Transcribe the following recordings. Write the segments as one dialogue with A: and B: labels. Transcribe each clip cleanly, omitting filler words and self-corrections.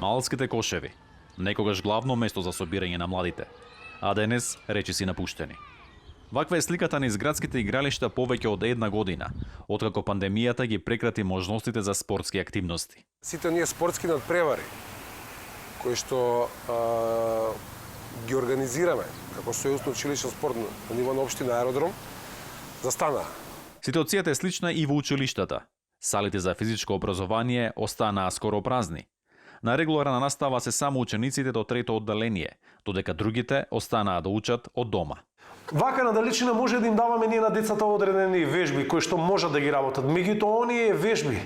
A: Малските кошеви, некогаш главно место за собирање на младите, а денес речиси напуштени. Ваква е сликата низ градските игралишта повеќе од една година, откако пандемијата ги прекрати можностите за спортски активности.
B: Сите оние спортски надпревари кои што ги организираме како сојузно училишен спорт на ниво на општина Аеродром застанаа.
A: Ситуацијата е слична и во училиштата. Салите за физичко образование останаа скоро празни. На регуларна настава се само учениците до трето одделение, додека другите останаа да учат од дома.
C: Вака на далечина може да им даваме ние на децата одредени вежби кои што можат да ги работат. Меѓутоа оние вежби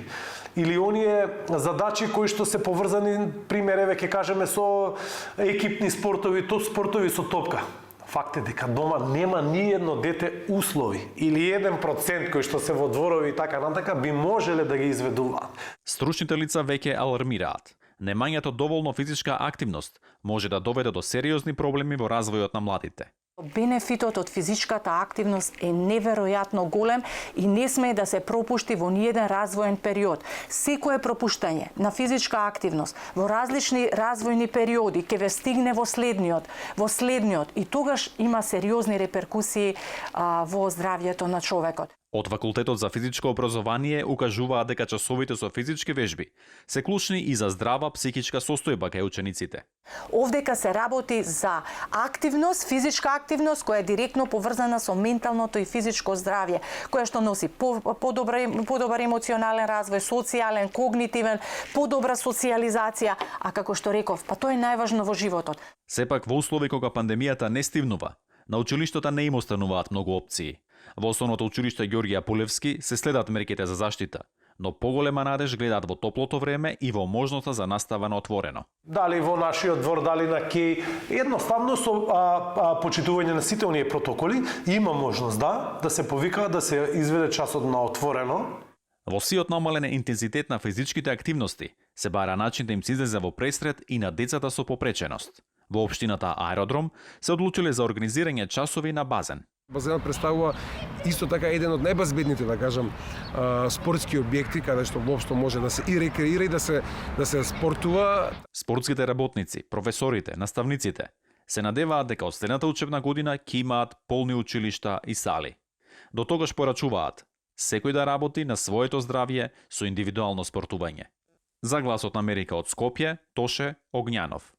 C: или оние задачи кои што се поврзани, пример еве ќе кажеме со екипни спортови, спортови со топка. Факт е дека дома нема ни едно дете услови или 1% кои што се во дворови и така натака би можеле да ги изведуваат.
A: Стручните лица веќе алармираат. Немањето доволно физичка активност може да доведе до сериозни проблеми во развојот на младите.
D: Бенефитот од физичката активност е неверојатно голем и не смее да се пропушти во ниеден развоен период. Секое пропуштање на физичка активност во различни развојни периоди ќе ве стигне во следниот и тогаш има сериозни реперкусии во здравјето на човекот.
A: Од Факултетот за физичко образование укажуваат дека часовите со физички вежби се клучни и за здрава психичка состојба кај учениците.
D: Овдека се работи за активност, физичка активност која е директно поврзана со менталното и физичко здравје, која што носи подобар емоционален развој, социјален, когнитивен, подобра социјализација, а како што реков, па тоа е најважно во животот.
A: Сепак во услови кога пандемијата не стивнува, на училиштата не им остануваат многу опции. Во Основното училиште Ѓорѓе Апулевски се следат мерките за заштита, но поголема надеж гледаат во топлото време и во можноста за настава на отворено.
C: Дали во нашиот двор, дали на кеј, едноставно со почитување на сите оние протоколи има можност да се повика да се изведе часот на отворено.
A: Во сиот намален интензитет на физичките активности се бара начин да им се излезе во пресред и на децата со попреченост. Во општината Аеродром се одлучиле за организирање часови на базен.
B: Базенот представува исто така еден од најбезбедните, да кажам, спортски објекти каде што воопшто може да се и рекреира и да се спортува.
A: Спортските работници, професорите, наставниците се надеваат дека од следната учебна година ќе имаат полни училишта и сали. До тогаш порачуваат секој да работи на своето здравје со индивидуално спортување. За Гласот на Америка од Скопје, Тоше Огњанов.